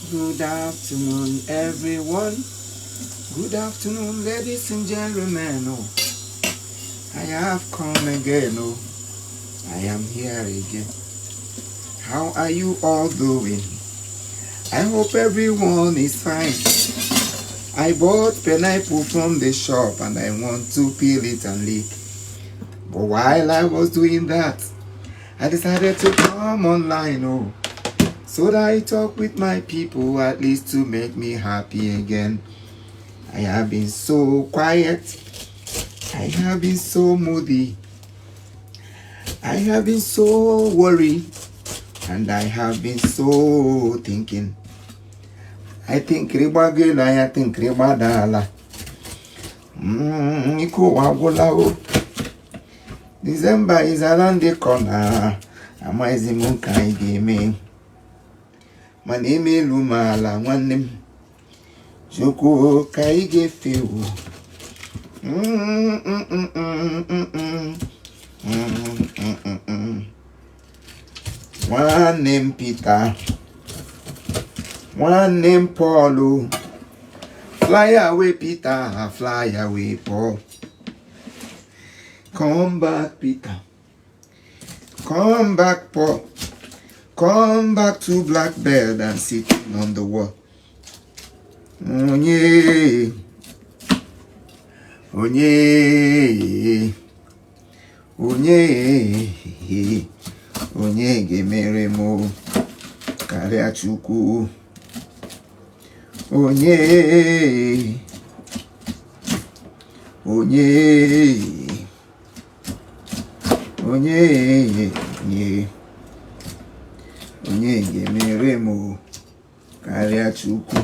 Good afternoon, everyone. Good afternoon, ladies and gentlemen. Oh, I have come again. Oh, I am here again. How are you all doing? I hope everyone is fine. I bought pineapple from the shop and I want to peel it and lick. But while I was doing that, I decided to come online. Oh, so that I talk with my people, at least to make me happy again. I have been so quiet. I have been so moody. I have been so worried. And I have been so thinking. I think ribagela, I think ribadala. Iko wagula. December is around the corner. Amazing kai game. My name is Lumala, one name. Joko kaige feu. One name Peter. One name Paulo. Fly away Peter, fly away Paul. Come back Peter. Come back Paul. Come back to Blackbird and sitting on the wall. Onye, onye, onye, onye gemere mo karịa Chukwu. Onye, onye, onye, onye gemere mo karịa Chukwu.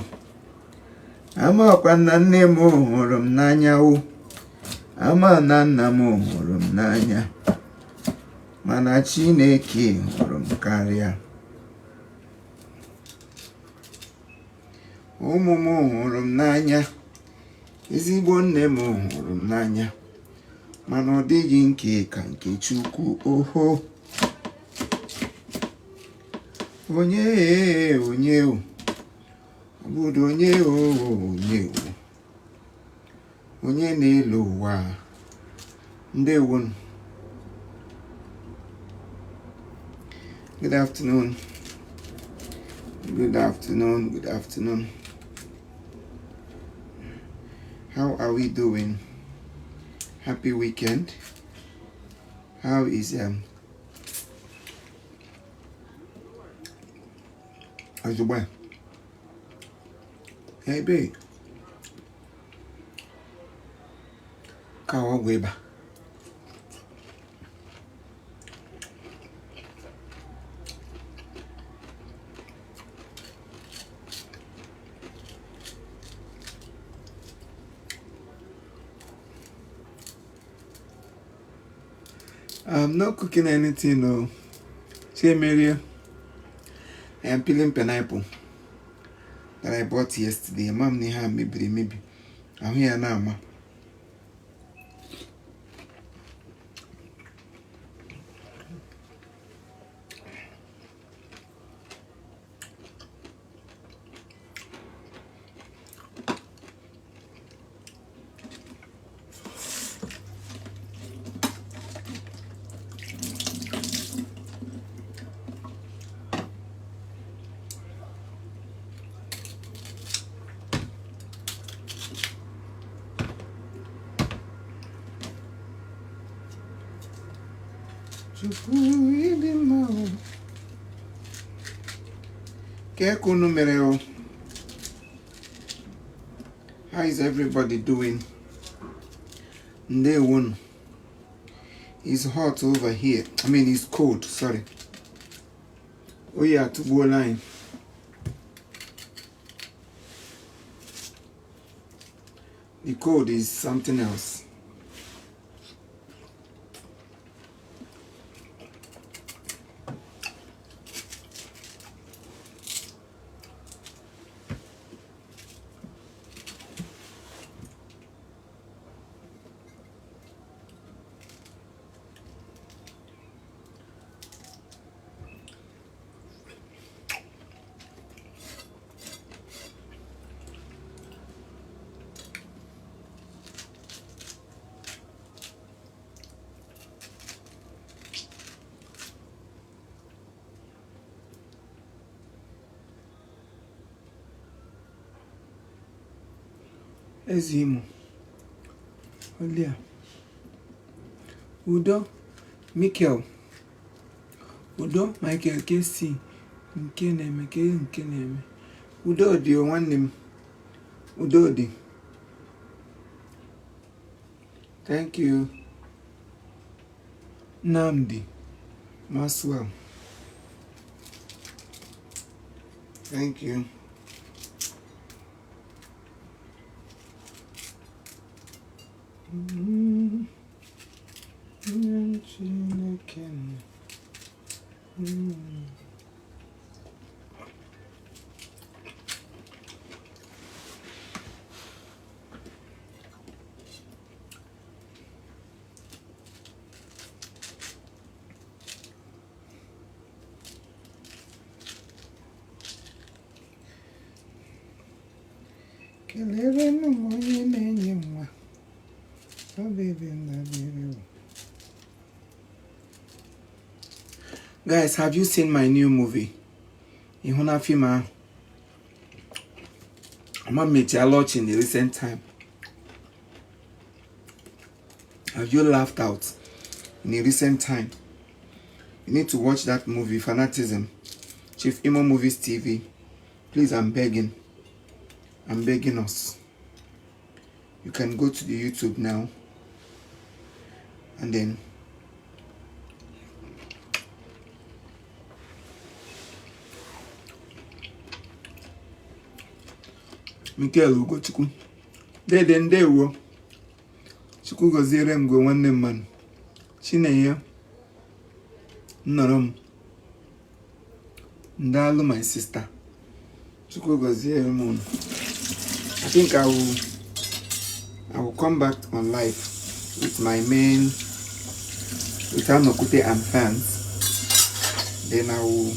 Ama kwa na nne m hụrụ m n'anya o. Ama na nna m hụrụ m n'anya. Mana Chineke hụrụ m karịa. Ụmụ m hụrụ m n'anya. Ezigbo nne m hụrụ m n'anya. Mana ọ dịghị nke ka nke Chukwu oho. Onye onye o. Obodo onye o onye o. Onye na-elu ụwa. Ndewo. Good afternoon. Good afternoon. Good afternoon. How are we doing? Happy weekend. How is how's your boy? Hey babe. Kawa weba. I'm not cooking anything, no. See, Maria, I am peeling pineapple that I bought yesterday. Mom, maybe. I'm here now, ma. How is everybody doing? Day one. It's hot over here. I mean, it's cold. Sorry. Oh yeah, to go line. The code is something else. Imo. Olia. Udo. Michael. Udo. Michael Kesi. Nke Udo di nwanne m. Udo di. Thank you. Namdi. Maswell. Thank you. Guys, have you seen my new movie? Ihuna Fima. I'm gonna meet you a lot in the recent time. Have you laughed out in the recent time? You need to watch that movie, Fanatism. Chief Imo Movies TV. Please, I'm begging. I'm begging us. You can go to the YouTube now and then Michael Ugochukwu. Dede ndewo. Chukwu goziere m go nwanne mmanụ. Chinenye. Nnọrọ m. Ndalụ my sister. Chukwu goziere m unu. I think I will come back on live with my main, with Anokute and fans. Then I'll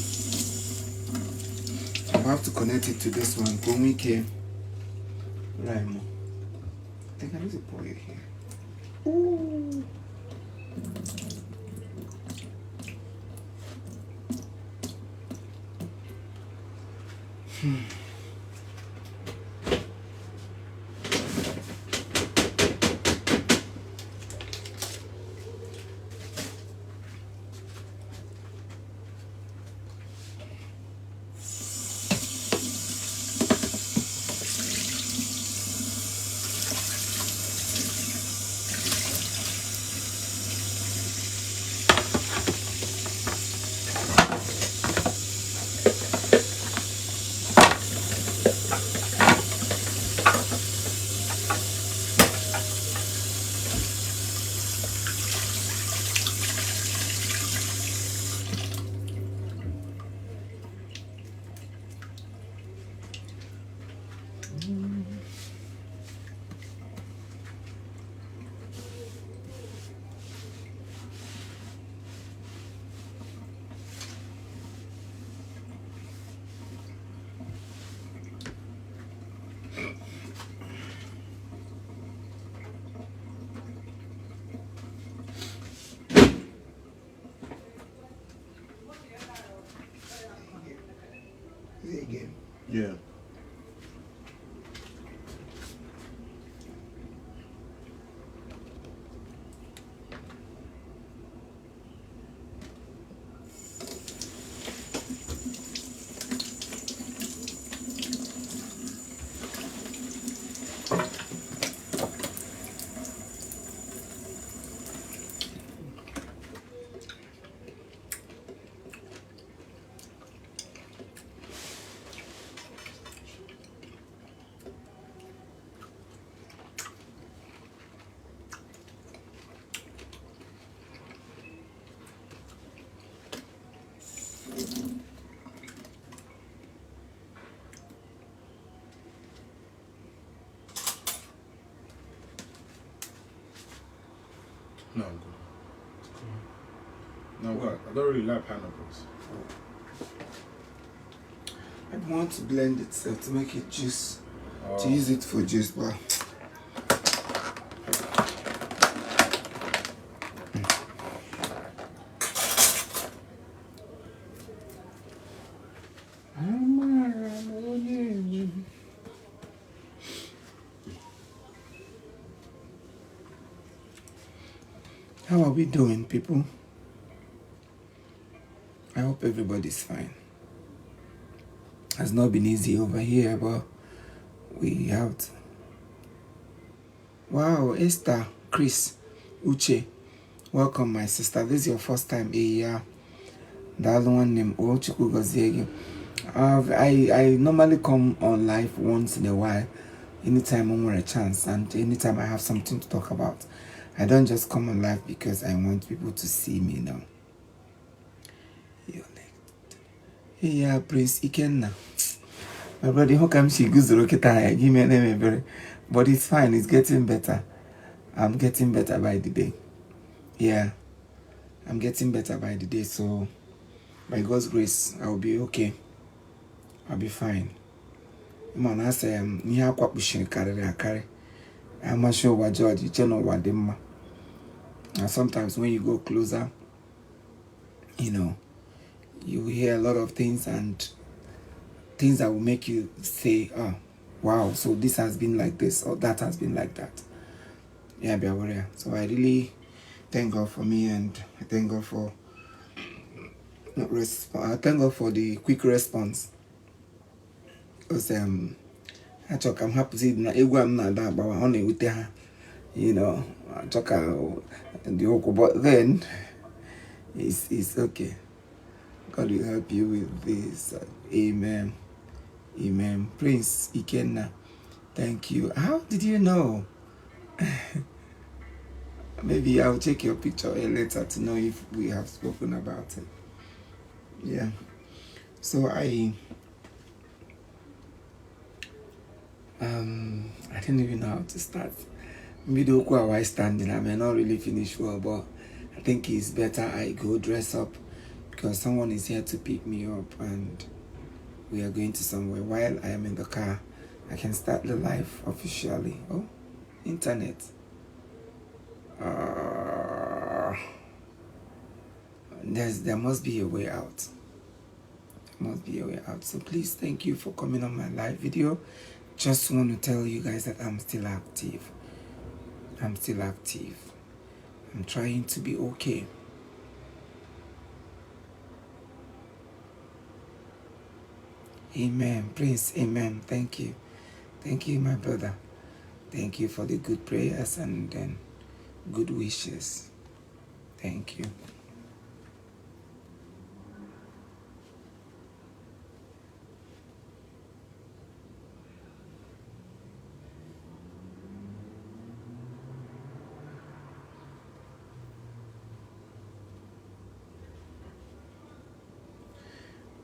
have to connect it to this one. Komike Raimo. I think I need to pour it here. Ooh. Again. Yeah. No, what? I don't really like pineapples. I want to blend it to make it juice. To use it for juice, but how are we doing, people? I hope everybody's fine. It's not been easy over here, but we have to. Wow, Esther, Chris, Uche, welcome, my sister. This is your first time here. The other one named Ochuku Goziegi. I normally come on live once in a while, anytime I want a chance and anytime I have something to talk about. I don't just come on live because I want people to see me now. Yeah, Prince Ikenna. My brother, how come she goes to Rokita? Give me a name, very. But it's fine, it's getting better. I'm getting better by the day. Yeah, I'm getting better by the day, so by God's grace, I'll be okay. I'll be fine. Man, I say, I'm carry. I'm not sure what George, you know what them. And sometimes when you go closer, you know, you hear a lot of things and things that will make you say, oh, wow, so this has been like this or that has been like that. Yeah, be aware. So I really thank God for me, and I thank God for I thank God for the quick response. Because I talk, I'm happy to see that I'm not that, but I'm only with her. You know, I talk but then it's okay. God will help you with this. Amen. Amen. Prince Ikenna, thank you. How did you know? Maybe I'll check your picture later to know if we have spoken about it. Yeah. So I didn't even know how to start. Maybe while standing, I may not really finish well, but I think it's better I go dress up because someone is here to pick me up and we are going to somewhere. While I am in the car, I can start the live officially. Oh, internet. There must be a way out. There must be a way out. So please, thank you for coming on my live video. Just want to tell you guys that I'm still active. I'm still active. I'm trying to be okay. Amen. Prince, amen. Thank you. Thank you, my brother. Thank you for the good prayers and then good wishes. Thank you.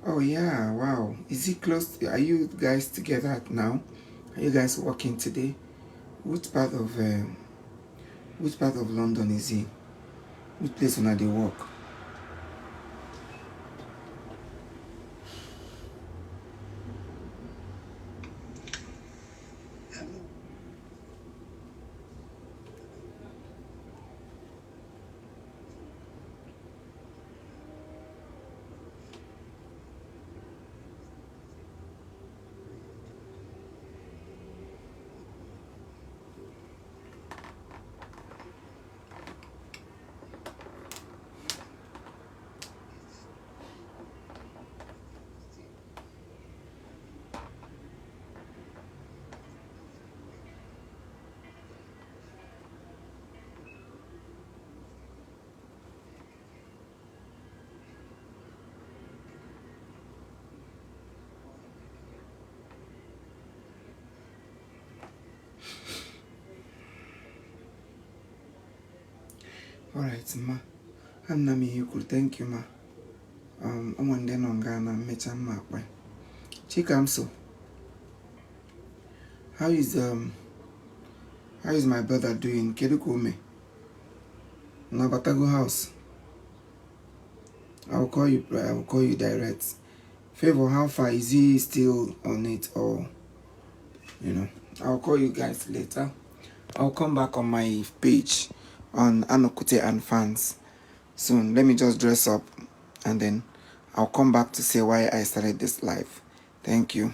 Oh yeah, wow. Is it close? Are you guys together now? Are you guys working today? Which part of London is he? Which place when they work? Alright, ma. I'm Nami Yuku. Thank you, ma. I'm on the Nongana Mecham Map. Chikamso. How is my brother doing? Kedukome. Nabatago house. I'll call you. I'll call you direct. Favor, how far is he still on it, or I'll call you guys later. I'll come back on my page on Anokute and fans soon. Let me just dress up and then I'll come back to say why I started this live. Thank you.